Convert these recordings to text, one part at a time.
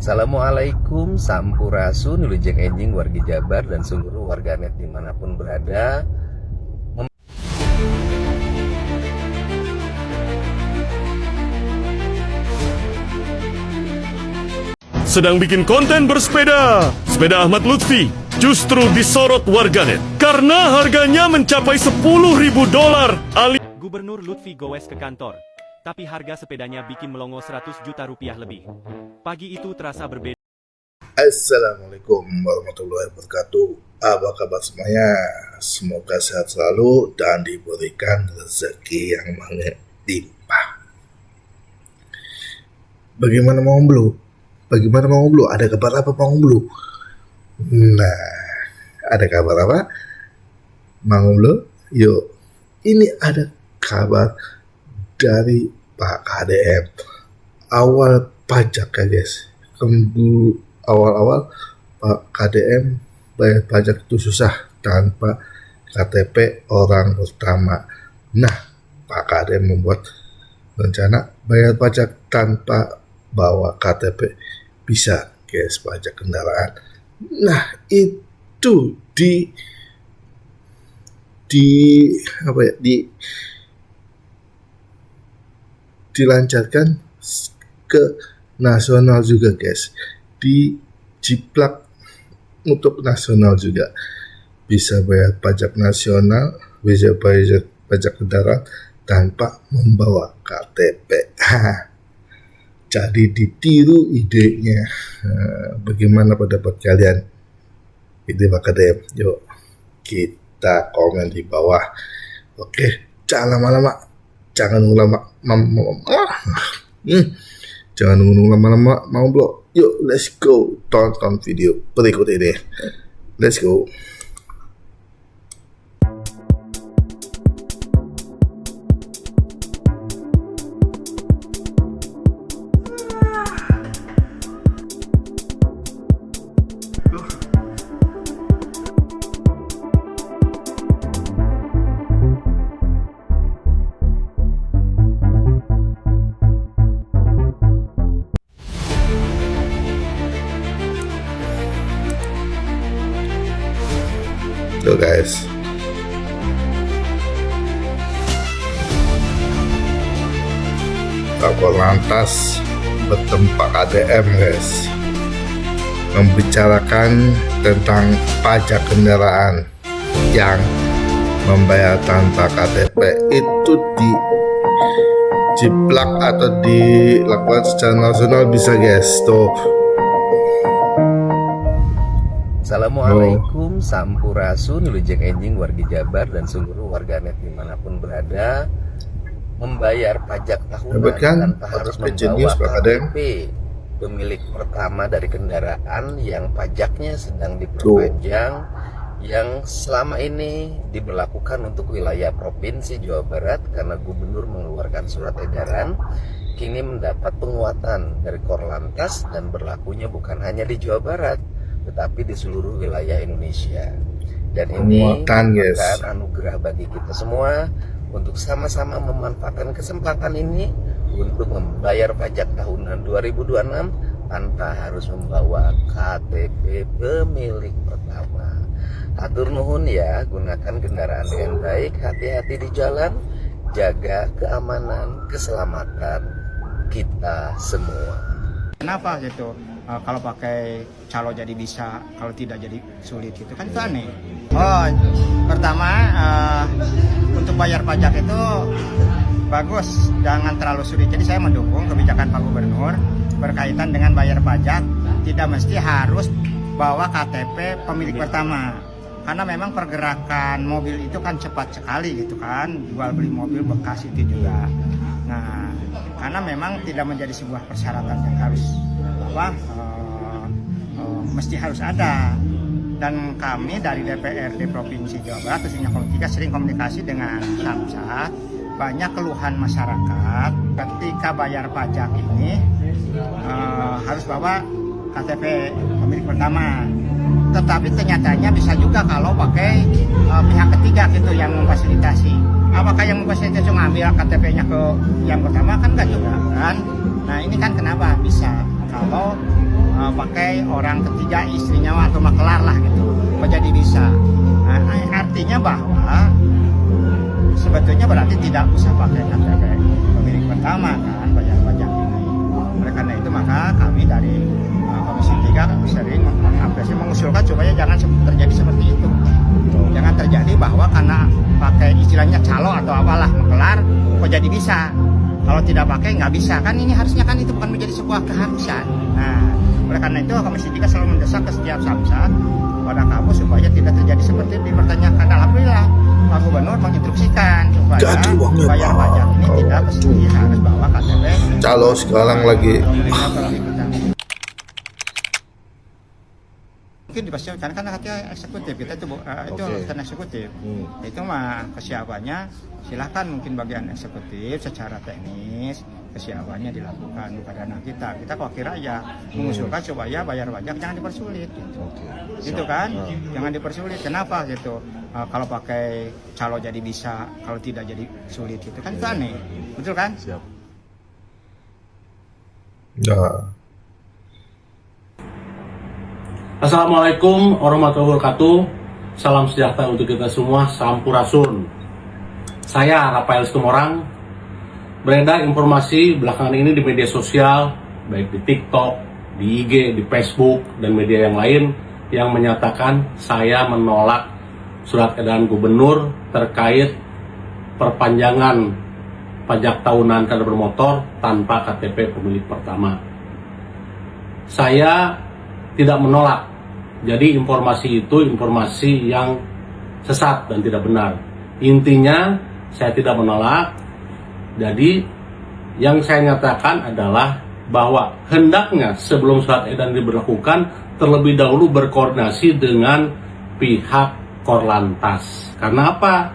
Assalamualaikum, Sampurasun, Wilujeng Enjing, wargi Jabar, dan seluruh warganet dimanapun berada. Sedang bikin konten bersepeda. Sepeda Ahmad Lutfi justru disorot warganet karena harganya mencapai $10.000 alias Gubernur Lutfi goes ke kantor, tapi harga sepedanya bikin melongo 100 juta rupiah lebih. Pagi itu terasa berbeda. Assalamualaikum warahmatullahi wabarakatuh. Apa kabar semuanya? Semoga sehat selalu dan diberikan rezeki yang melimpah. Bagaimana mau Blue? Ada kabar apa Mang Blue? Nah, ada kabar apa? Mang Blue? Yuk, ini ada kabar dari Pak KDM. Awal pajak ya guys. Awal-awal Pak KDM bayar pajak itu susah tanpa KTP orang pertama. Nah, Pak KDM membuat rencana bayar pajak tanpa bawa KTP, bisa guys, pajak kendaraan. Nah, itu dilancarkan ke nasional juga guys, dijiplak untuk nasional juga, bisa bayar pajak nasional, bisa bayar pajak kendaraan tanpa membawa KTP. Jadi ditiru idenya. Bagaimana pendapat kalian? Ide Pak KDM. Yuk kita komen di bawah. Oke, jangan lama-lama. Jangan nunggu lama-lama mau blog. Yuk, let's go. Tonton video berikut ini. Let's go. Tuh guys, Kakor Lantas bertemu Pak KDM guys, membicarakan tentang pajak kendaraan yang membayar tanpa KTP itu dijiplak atau dilakukan secara nasional, bisa guys. Tuh. Assalamualaikum, Sampurasun, Wilujeng Enjing, wargi Jabar, dan seluruh warganet dimanapun berada. Membayar pajak tahunan tanpa harus membawa KTP pemilik pertama dari kendaraan yang pajaknya sedang diperpanjang, yang selama ini diberlakukan untuk wilayah Provinsi Jawa Barat karena Gubernur mengeluarkan surat edaran, kini mendapat penguatan dari Korlantas dan berlakunya bukan hanya di Jawa Barat tetapi di seluruh wilayah Indonesia. Dan ini merupakan anugerah bagi kita semua untuk sama-sama memanfaatkan kesempatan ini untuk membayar pajak tahunan 2026 tanpa harus membawa KTP pemilik pertama. Hatur nuhun ya, gunakan kendaraan dengan baik, hati-hati di jalan, jaga keamanan, keselamatan kita semua. Kenapa gitu? Kalau pakai calo jadi bisa, kalau tidak jadi sulit gitu kan, itu aneh. Oh, pertama untuk bayar pajak itu bagus, jangan terlalu sulit. Jadi saya mendukung kebijakan Pak Gubernur berkaitan dengan bayar pajak, tidak mesti harus bawa KTP pemilik pertama. Karena memang pergerakan mobil itu kan cepat sekali gitu kan, jual beli mobil bekas itu juga. Nah, karena memang tidak menjadi sebuah persyaratan yang harus mesti harus ada. Dan kami dari DPRD Provinsi Jawa Barat, khususnya Komisi 3, sering komunikasi dengan Samsat. Banyak keluhan masyarakat ketika bayar pajak ini harus bawa KTP pemilik pertama. Tetapi ternyatanya bisa juga kalau pakai pihak ketiga gitu yang memfasilitasi. Apakah yang memfasilitasi ngambil KTP-nya ke yang pertama? Kan enggak juga kan. Nah ini kan kenapa bisa kalau pakai orang ketiga istrinya atau makelar lah gitu, kok jadi bisa. Nah, artinya bahwa sebetulnya berarti tidak usah pakai KTP pemilik pertama kan bayar pajak ini. Oleh karena itu maka kami dari Komisi 3 sering mengusulkan supaya jangan terjadi seperti itu. Jangan terjadi bahwa karena pakai istilahnya calo atau apalah makelar kok jadi bisa. Kalau tidak pakai nggak bisa kan, ini harusnya kan itu bukan menjadi sebuah keharusan. Nah, oleh karena itu Komisi 3 selalu mendesak ke setiap samsat pada kamu supaya tidak terjadi seperti dipertanyakan. Alhamdulillah Pak Gubernur menginstruksikan supaya bayar pajak ini tidak mesti harus bawa KTP. Calo sekarang lagi. Mungkin dipastikan karena katanya eksekutif kita itu itu urusan eksekutif. Itu mah kesiapannya silahkan mungkin bagian eksekutif secara teknis kesiapannya dilakukan bukan ranah kita. Kita kok kira ya mengusulkan supaya bayar pajak jangan dipersulit gitu. Gitu kan? Jangan dipersulit. Kenapa gitu? Kalau pakai calo jadi bisa, kalau tidak jadi sulit gitu kan itu aneh. Betul kan? Siap. Nah, Assalamualaikum warahmatullahi wabarakatuh. Salam sejahtera untuk kita semua. Sampurasun. Saya Rafael Situmorang. Beredar informasi belakangan ini di media sosial, baik di TikTok, di IG, di Facebook, dan media yang lain yang menyatakan saya menolak surat edaran gubernur terkait perpanjangan pajak tahunan kendaraan bermotor tanpa KTP pemilik pertama. Saya tidak menolak. Jadi informasi itu informasi yang sesat dan tidak benar. Intinya saya tidak menolak. Jadi yang saya nyatakan adalah bahwa hendaknya sebelum surat edaran diberlakukan terlebih dahulu berkoordinasi dengan pihak Korlantas. Karena apa?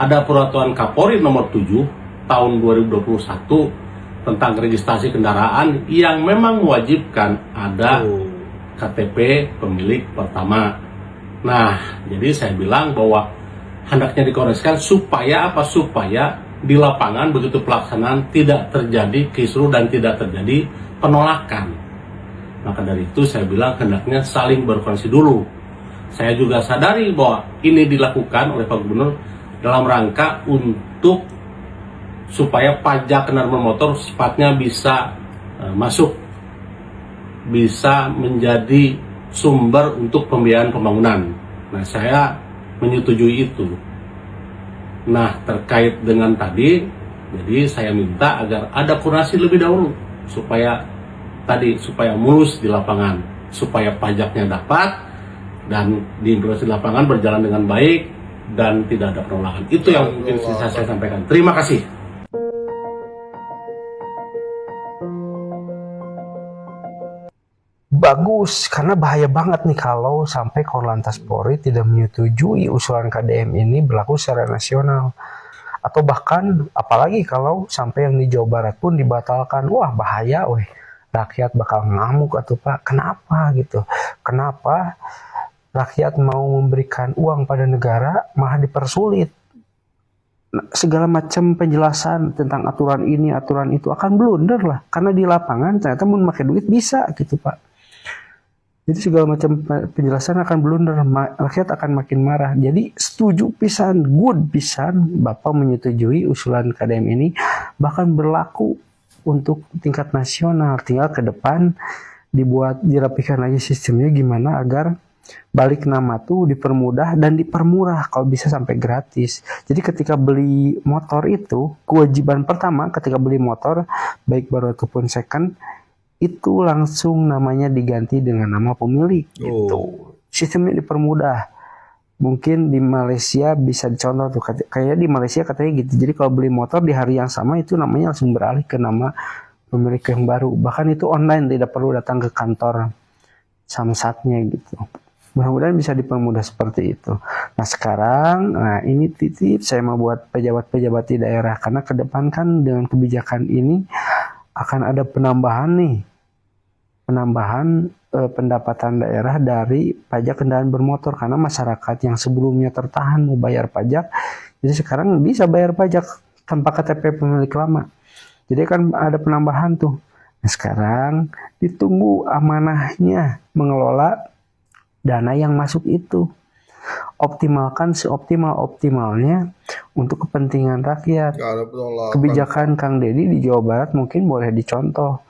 Ada peraturan Kapolri nomor 7 tahun 2021 tentang registrasi kendaraan yang memang mewajibkan ada KTP pemilik pertama. Nah, jadi saya bilang bahwa hendaknya dikoreksikan supaya apa? Supaya di lapangan begitu pelaksanaan tidak terjadi kisruh dan tidak terjadi penolakan. Maka dari itu saya bilang hendaknya saling berkoordinasi dulu. Saya juga sadari bahwa ini dilakukan oleh Pak Gubernur dalam rangka untuk supaya pajak kendaraan bermotor cepatnya bisa masuk, bisa menjadi sumber untuk pembiayaan pembangunan. Nah, saya menyetujui itu. Nah, terkait dengan tadi, jadi saya minta agar ada koordinasi lebih dahulu supaya mulus di lapangan, supaya pajaknya dapat dan diimplementasi di lapangan berjalan dengan baik dan tidak ada penolakan. Itu yang mungkin bisa saya sampaikan. Terima kasih. Bagus, karena bahaya banget nih kalau sampai Korlantas Polri tidak menyetujui usulan KDM ini berlaku secara nasional. Atau bahkan, apalagi kalau sampai yang di Jawa Barat pun dibatalkan. Wah, bahaya, weh. Rakyat bakal ngamuk atau Pak. Kenapa gitu? Kenapa rakyat mau memberikan uang pada negara malah dipersulit? Segala macam penjelasan tentang aturan ini, aturan itu akan blunder lah. Karena di lapangan ternyata mau pakai duit bisa gitu Pak. Jadi segala macam penjelasan akan blunder, rakyat akan makin marah. Jadi setuju pisan, good pisan, Bapak menyetujui usulan KDM ini, bahkan berlaku untuk tingkat nasional. Tinggal ke depan dirapikan lagi sistemnya gimana agar balik nama tuh dipermudah dan dipermurah, kalau bisa sampai gratis. Jadi ketika beli motor itu, kewajiban pertama ketika beli motor, baik baru ataupun second, itu langsung namanya diganti dengan nama pemilik gitu. Sistemnya dipermudah. Mungkin di Malaysia bisa dicontoh tuh, kayak di Malaysia katanya gitu. Jadi kalau beli motor di hari yang sama itu namanya langsung beralih ke nama pemilik yang baru. Bahkan itu online, tidak perlu datang ke kantor samsatnya gitu. Mudah-mudahan bisa dipermudah seperti itu. Nah sekarang, ini titip saya mau buat pejabat-pejabat di daerah, karena ke depan kan dengan kebijakan ini akan ada penambahan pendapatan daerah dari pajak kendaraan bermotor, karena masyarakat yang sebelumnya tertahan mau bayar pajak, jadi sekarang bisa bayar pajak tanpa KTP pemilik lama. Jadi kan ada penambahan tuh Nah, sekarang ditunggu amanahnya mengelola dana yang masuk itu. Optimalkan seoptimal-optimalnya untuk kepentingan rakyat. Kebijakan Kang Deddy di Jawa Barat mungkin boleh dicontoh.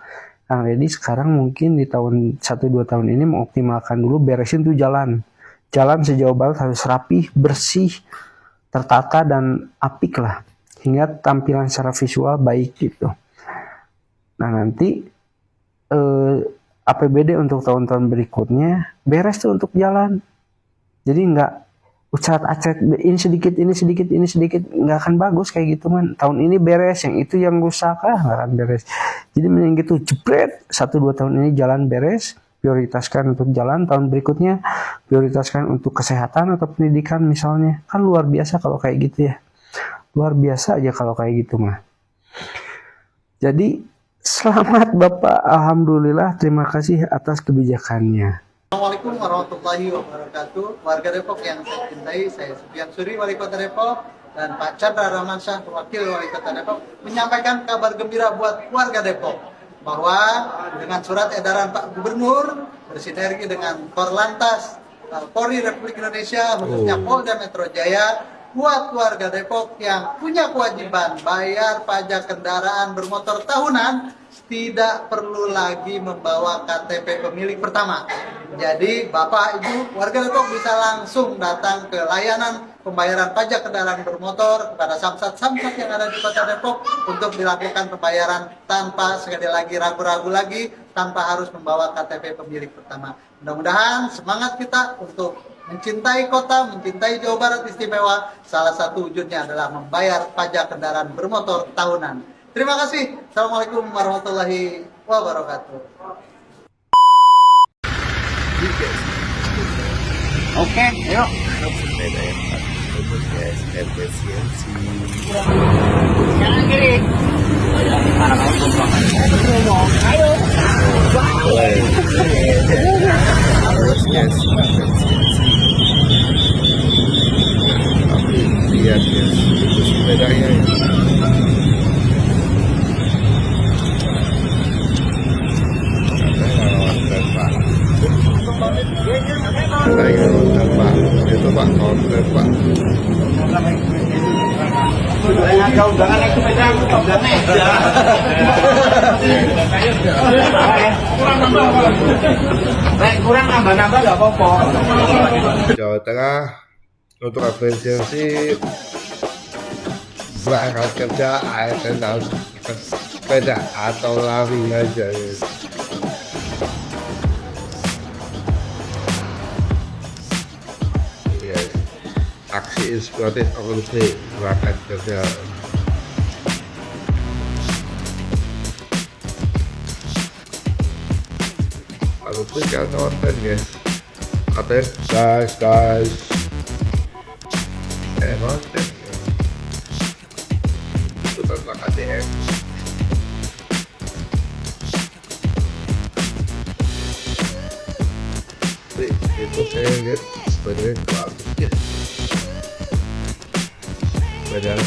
Kang Deddy sekarang mungkin di tahun 1-2 tahun ini mengoptimalkan dulu, beresin tuh jalan. Jalan se-Jawa Barat harus rapih, bersih, tertata dan apik lah. Hingga tampilan secara visual baik gitu. Nah nanti APBD untuk tahun-tahun berikutnya beres tuh untuk jalan. Jadi nggak ucat-acet ini sedikit nggak akan bagus kayak gitu man. Tahun ini beres, yang itu yang rusak nggak akan beres. Jadi mending gitu jebret 1-2 tahun ini jalan beres, prioritaskan untuk jalan, tahun berikutnya prioritaskan untuk kesehatan atau pendidikan misalnya. Kan luar biasa kalau kayak gitu ya. Luar biasa aja kalau kayak gitu mah. Jadi selamat Bapak, alhamdulillah, terima kasih atas kebijakannya. Assalamualaikum warahmatullahi wabarakatuh. Warga Depok yang saya cintai, saya Sufian Suri, Wali Kota Depok, dan Pak Chandra Rahmansyah, Wakil Wali Kota Depok, menyampaikan kabar gembira buat warga Depok bahwa dengan surat edaran Pak Gubernur bersinergi dengan Korlantas Polri Republik Indonesia, khususnya Polda Metro Jaya, buat warga Depok yang punya kewajiban bayar pajak kendaraan bermotor tahunan tidak perlu lagi membawa KTP pemilik pertama. Jadi Bapak Ibu warga Depok bisa langsung datang ke layanan pembayaran pajak kendaraan bermotor kepada samsat-samsat yang ada di Kota Depok untuk dilakukan pembayaran tanpa sekali lagi ragu-ragu lagi, tanpa harus membawa KTP pemilik pertama. Mudah-mudahan semangat kita untuk mencintai kota, mencintai Jawa Barat istimewa, salah satu wujudnya adalah membayar pajak kendaraan bermotor tahunan. Terima kasih. Assalamualaikum warahmatullahi wabarakatuh. Oke, yuk. Kanan kiri. Ayo. Tapi lihat ya, itu sepedanya ya. Katanya konten Pak, itu Pak konten Pak. Jangan naik sepeda, jangan naik. Kurang nambah-nambah nggak apa-apa. Jawa Tengah untuk apresiasi berangkat kerja ASN harus sepeda atau lari aja ya. Aksi inspiratif Olimpi berangkat kerja. Olimpi kan nonton guys. Katanya guys. Nonton. Itu tentang ATM. Itu saya lihat sebenarnya bagus ya. Padahal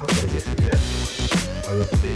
apa aja sih ya, Olimpi.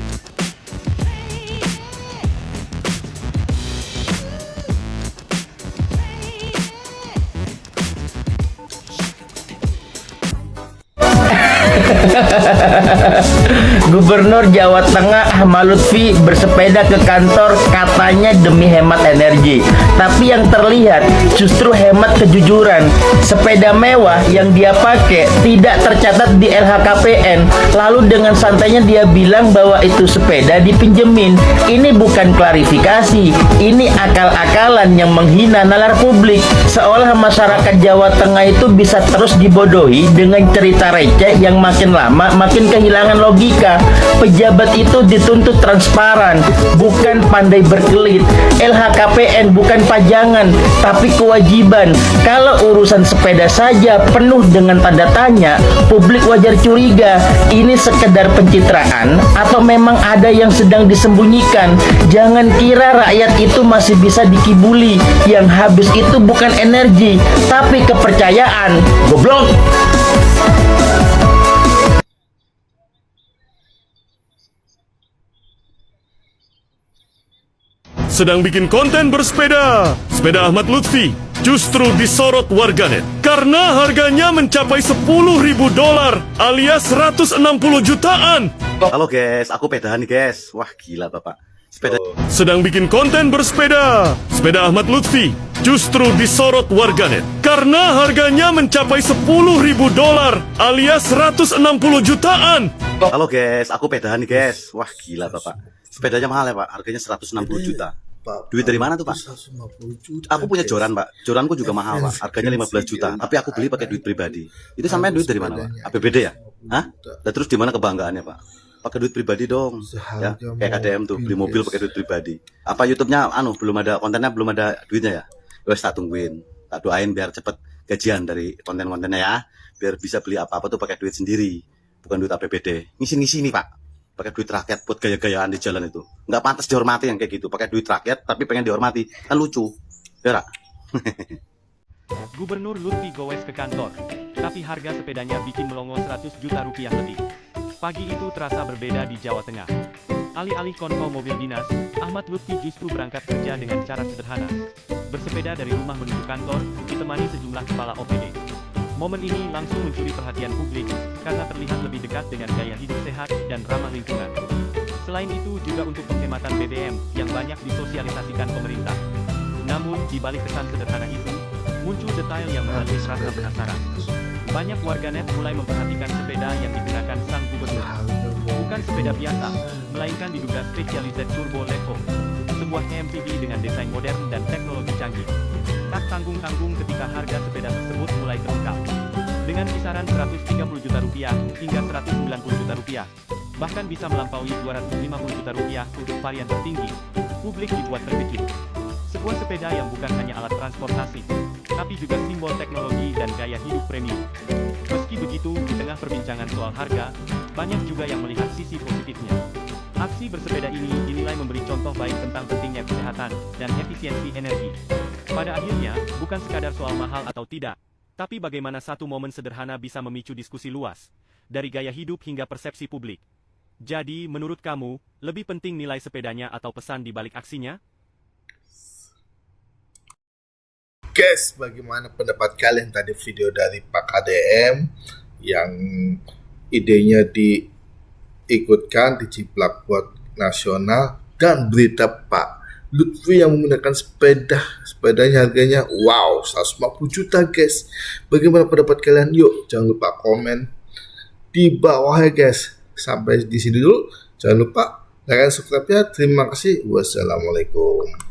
Gubernur Jawa Tengah Ahmad Lutfi bersepeda ke kantor katanya demi hemat energi. Tapi yang terlihat justru hemat kejujuran. Sepeda mewah yang dia pakai tidak tercatat di LHKPN. Lalu dengan santainya dia bilang bahwa itu sepeda dipinjemin. Ini bukan klarifikasi. Ini akal-akalan yang menghina nalar publik. Seolah masyarakat Jawa Tengah itu bisa terus dibodohi dengan cerita receh yang makin lama makin kehilangan logika. Pejabat itu dituntut transparan, bukan pandai berkelit. LHKPN bukan pajangan, tapi kewajiban. Kalau urusan sepeda saja penuh dengan tanda tanya, publik wajar curiga. Ini sekedar pencitraan atau memang ada yang sedang disembunyikan? Jangan kira rakyat itu masih bisa dikibuli. Yang habis itu bukan energi, tapi kepercayaan. Goblok. sedang bikin konten bersepeda. Sepeda Ahmad Lutfi justru disorot warganet karena harganya mencapai $10.000 alias 160 jutaan. Halo guys, aku pedahan nih guys. Wah gila bapak. Sepeda Sedang bikin konten bersepeda. Sepeda Ahmad Lutfi justru disorot warganet karena harganya mencapai $10.000 alias 160 jutaan. Halo guys, aku pedahan nih guys. Wah gila bapak. Sepedanya mahal ya pak, harganya 160 juta. Duit dari mana tuh pak? 150 juta. Aku punya joran pak, joranku juga mahal pak, harganya 15 juta. Tapi aku beli pakai duit pribadi. Itu sampai duit dari mana pak? APBD ya? Hah? Dan terus di mana kebanggaannya pak? Pakai duit pribadi dong, ya kayak KDM tuh beli mobil pakai duit pribadi. Apa YouTube-nya belum ada kontennya, belum ada duitnya ya? Wes tak tungguin, tak doain biar cepet gajian dari konten-kontennya ya, biar bisa beli apa-apa tuh pakai duit sendiri, bukan duit APBD. Ngisi-ngisi nih pak, pakai duit rakyat buat gaya-gayaan di jalan itu. Nggak pantas dihormati yang kayak gitu, pakai duit rakyat tapi pengen dihormati, kan lucu, ya. Gubernur Lutfi gowes ke kantor, tapi harga sepedanya bikin melongo 100 juta rupiah lebih. Pagi itu terasa berbeda di Jawa Tengah. Alih-alih konvo mobil dinas, Ahmad Lutfi justru berangkat kerja dengan cara sederhana. Bersepeda dari rumah menuju kantor, ditemani sejumlah kepala OPD. Momen ini langsung mencuri perhatian publik, karena terlihat lebih dekat dengan gaya hidup sehat dan ramah lingkungan. Selain itu juga untuk penghematan BBM yang banyak disosialisasikan pemerintah. Namun, di balik kesan sederhana itu, muncul detail yang menghantui rasa penasaran. Banyak warganet mulai memperhatikan sepeda yang digunakan sang gubernur. Bukan sepeda biasa, melainkan diduga Specialized Turbo Levo, sebuah MPV dengan desain modern dan teknologi canggih. Tak tanggung-tanggung ketika harga sepeda tersebut mulai terungkap. Dengan kisaran 130 juta rupiah hingga 190 juta rupiah, bahkan bisa melampaui 250 juta rupiah untuk varian tertinggi, publik dibuat terkejut. Sebuah sepeda yang bukan hanya alat transportasi, tapi juga simbol teknologi dan gaya hidup premium. Meski begitu, di tengah perbincangan soal harga, banyak juga yang melihat sisi positifnya. Aksi bersepeda ini dinilai memberi contoh baik tentang pentingnya kesehatan dan efisiensi energi. Pada akhirnya, bukan sekadar soal mahal atau tidak, tapi bagaimana satu momen sederhana bisa memicu diskusi luas, dari gaya hidup hingga persepsi publik. Jadi, menurut kamu, lebih penting nilai sepedanya atau pesan di balik aksinya? Guys, bagaimana pendapat kalian tadi video dari Pak KDM yang idenya diikutkan, diciplak buat nasional, dan berita Pak Lutfi yang menggunakan sepedanya harganya wow 150 juta guys. Bagaimana pendapat kalian? Yuk, jangan lupa komen di bawah ya guys. Sampai di sini dulu, jangan lupa like dan subscribe-nya. Terima kasih, wassalamualaikum.